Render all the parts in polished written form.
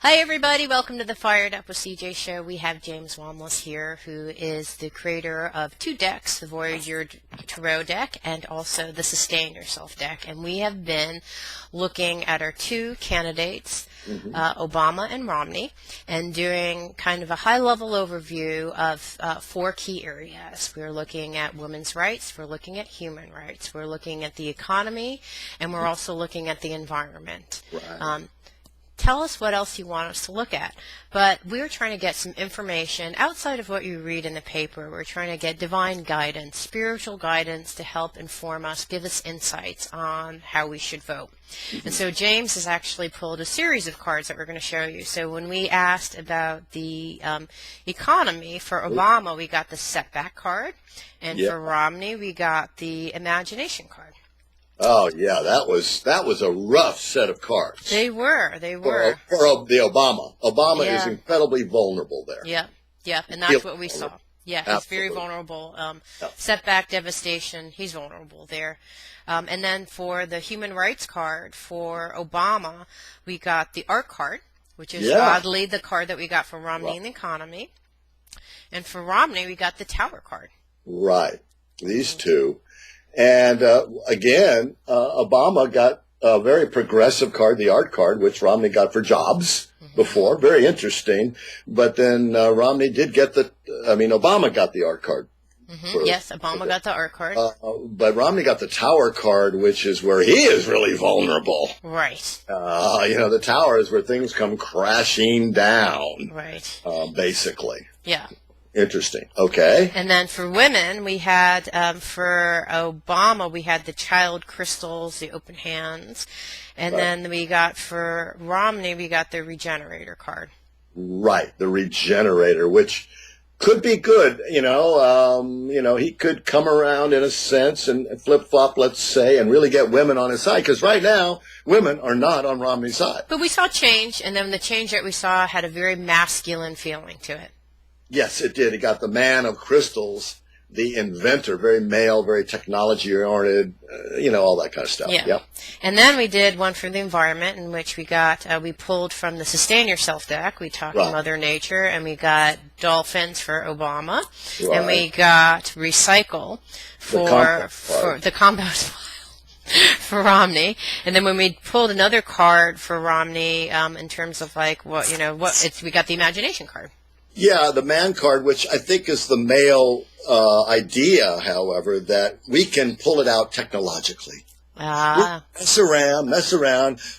Hi everybody, welcome to the Fired Up with CJ show. We have James Wanless here, who is the creator of two decks, the Voyager Tarot deck and also the Sustain Yourself deck. And we have been looking at our two candidates, Obama and Romney, and doing kind of a high-level overview of four key areas. We're looking at women's rights, we're looking at human rights, we're looking at the economy, and we're also looking at the environment. Right. Tell us what else you want us to look at. But we're trying to get some information outside of what you read in the paper. We're trying to get divine guidance, spiritual guidance to help inform us, give us insights on how we should vote. And so James has actually pulled a series of cards that we're going to show you. So when we asked about the economy, for Obama, we got the setback card. And for Romney, we got the imagination card. Oh yeah, that was a rough set of cards. They were. For the Obama. Obama is incredibly vulnerable there. Yep, and that's what we saw. Yeah, he's Absolutely. very vulnerable. Setback, devastation, he's vulnerable there. And then for the human rights card, for Obama, we got the art card, which is oddly the card that we got for Romney in the economy. And for Romney, we got the tower card. Right. These two. And again, Obama got a very progressive card, the art card, which Romney got for jobs before. Very interesting. But then Romney did get Obama got the art card. Yes, Obama got the art card. But Romney got the tower card, which is where he is really vulnerable. Right. The tower is where things come crashing down. Right. Basically. Yeah. Interesting. Okay. And then for women, we had, for Obama, we had the child crystals, the open hands. And then we got, for Romney, we got the regenerator card. Right. The regenerator, which could be good. He could come around in a sense and flip-flop, let's say, and really get women on his side. Because right now, women are not on Romney's side. But we saw change, and then the change that we saw had a very masculine feeling to it. Yes, it did. It got the man of crystals, the inventor, very male, very technology-oriented, all that kind of stuff. Yeah. Yep. And then we did one for the environment, in which we got, we pulled from the Sustain Yourself deck. We talked Mother Nature, and we got dolphins for Obama, and we got recycle for the compost pile for Romney. And then when we pulled another card for Romney, in terms of we got the imagination card. Yeah, the man card, which I think is the male idea, however, that we can pull it out technologically. Mess around,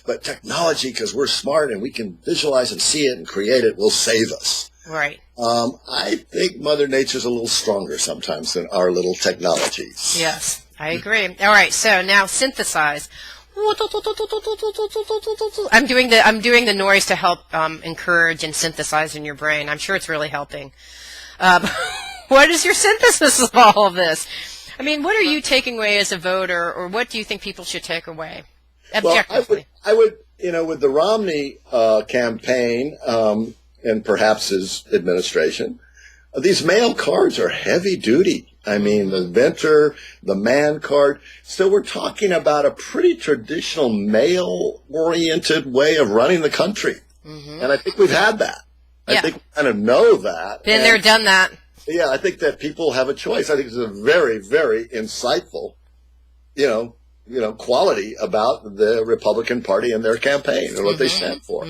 but technology, because we're smart and we can visualize and see it and create it, will save us. Right. I think Mother Nature's a little stronger sometimes than our little technologies. Yes, I agree. All right, so now synthesize. I'm doing the noise to help encourage and synthesize in your brain. I'm sure it's really helping. What is your synthesis of all of this? I mean, what are you taking away as a voter, or what do you think people should take away objectively? Well, I would, with the Romney campaign and perhaps his administration, these male cards are heavy duty. I mean, the inventor, the man card. So we're talking about a pretty traditional male-oriented way of running the country. And I think we've had that. I think we kind of know that. Been there, done that. Yeah, I think that people have a choice. I think it's a very, very insightful, quality about the Republican Party and their campaign and what they stand for.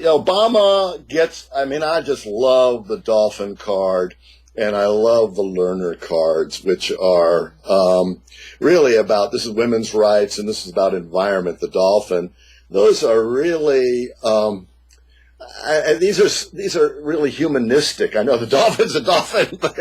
Obama gets, I just love the dolphin card, and I love the learner cards, which are really about, this is women's rights, and this is about environment, the dolphin. Those are really, these are really humanistic. I know the dolphin's a dolphin, but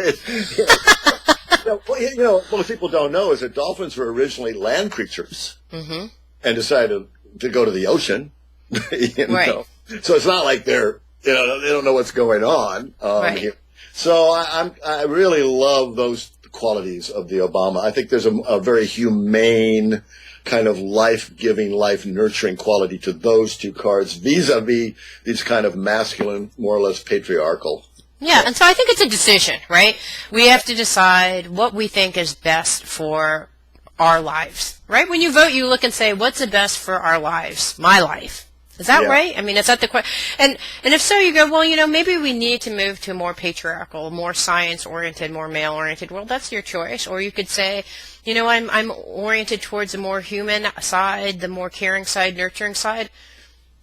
most people don't know is that dolphins were originally land creatures and decided to go to the ocean. Right. So it's not like they don't know what's going on here. So I really love those qualities of the Obama. I think there's a very humane kind of life-giving, life-nurturing quality to those two cards vis-a-vis these kind of masculine, more or less patriarchal. Yeah, and so I think it's a decision, right? We have to decide what we think is best for our lives, right? When you vote, you look and say, what's the best for our lives, my life? Is that Yeah. right? I mean, is that the question? And if so, you go, well, maybe we need to move to a more patriarchal, more science-oriented, more male-oriented world. That's your choice. Or you could say, I'm oriented towards a more human side, the more caring side, nurturing side.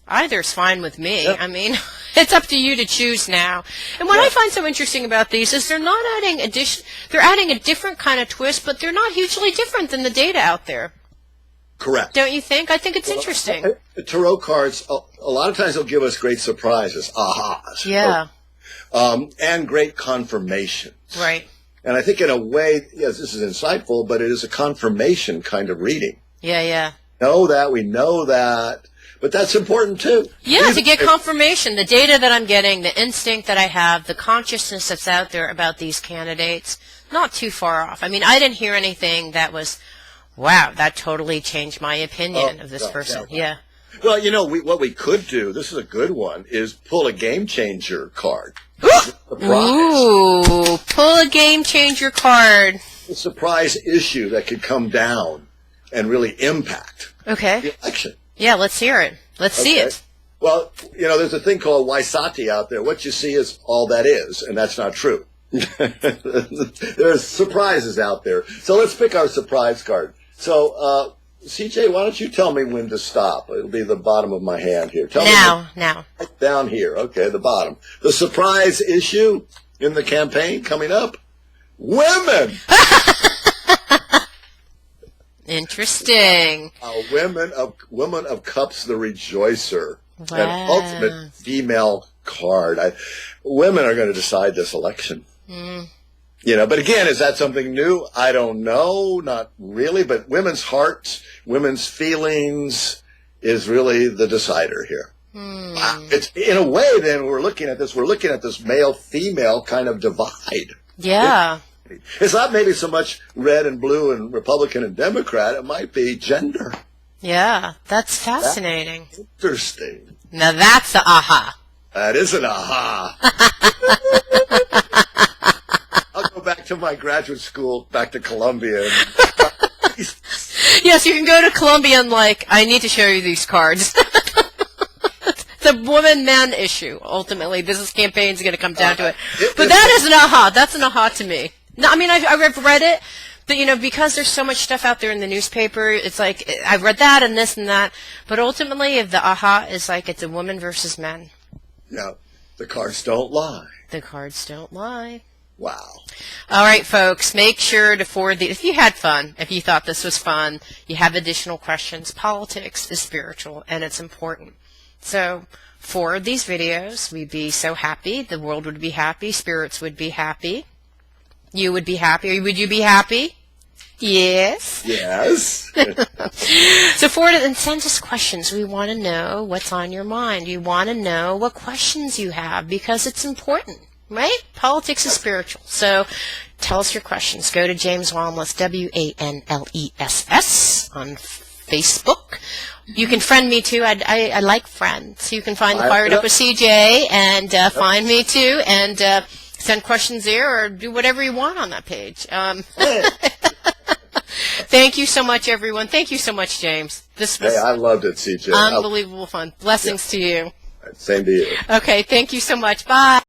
Either's fine with me. Yep. I mean, it's up to you to choose now. And what I find so interesting about these is they're not adding they're adding a different kind of twist, but they're not hugely different than the data out there. Correct. Don't you think? I think it's interesting. Tarot cards, a lot of times they'll give us great surprises, ahas. Yeah. And great confirmations. Right. And I think in a way, yes, this is insightful, but it is a confirmation kind of reading. Yeah. We know that, but that's important too. Yeah, to get confirmation, the data that I'm getting, the instinct that I have, the consciousness that's out there about these candidates, not too far off. I mean, I didn't hear anything that was, wow, that totally changed my opinion of this person. Yeah. Well, what we could do, this is a good one, is pull a game changer card. Ooh, pull a game changer card. A surprise issue that could come down and really impact the election. Yeah, let's hear it. Let's see it. Well, there's a thing called Waisati out there. What you see is all that is, and that's not true. There's surprises out there. So let's pick our surprise card. So, CJ, why don't you tell me when to stop? It'll be the bottom of my hand here. Tell me now. Down here. Okay, the bottom. The surprise issue in the campaign coming up. Women! Interesting. Women of Cups, the Rejoicer. Wow. An ultimate female card. Women are going to decide this election. But again, is that something new? I don't know. Not really. But women's hearts, women's feelings is really the decider here. Wow. It's, in a way, then, we're looking at this male-female kind of divide. Yeah. It's not maybe so much red and blue and Republican and Democrat. It might be gender. Yeah, that's fascinating. That's interesting. Now that's the aha. That is an aha. I'll go back to my graduate school, back to Columbia. Yes, you can go to Columbia and I need to show you these cards. It's a woman-man issue, ultimately. This campaign is going to come down to it. But that is an aha. That's an aha to me. No, I mean, I've read it, but, because there's so much stuff out there in the newspaper, it's I've read that and this and that. But ultimately, if the aha is it's a woman versus men. Yeah, the cards don't lie. The cards don't lie. Wow. All right, folks, make sure to forward if you had fun, if you thought this was fun, you have additional questions. Politics is spiritual, and it's important. So forward these videos. We'd be so happy. The world would be happy. Spirits would be happy. You would be happy. Would you be happy? Yes. Yes. So forward it and send us questions. We want to know what's on your mind. We want to know what questions you have because it's important. Right? Politics is spiritual. So tell us your questions. Go to James Wanless, WANLESS on Facebook. You can friend me too. I like friends. You can find the Fired Up with CJ and find me too and send questions there or do whatever you want on that page. Thank you so much, everyone. Thank you so much, James. This was I loved it, CJ. Unbelievable fun. Blessings to you. Same to you. Okay, thank you so much. Bye.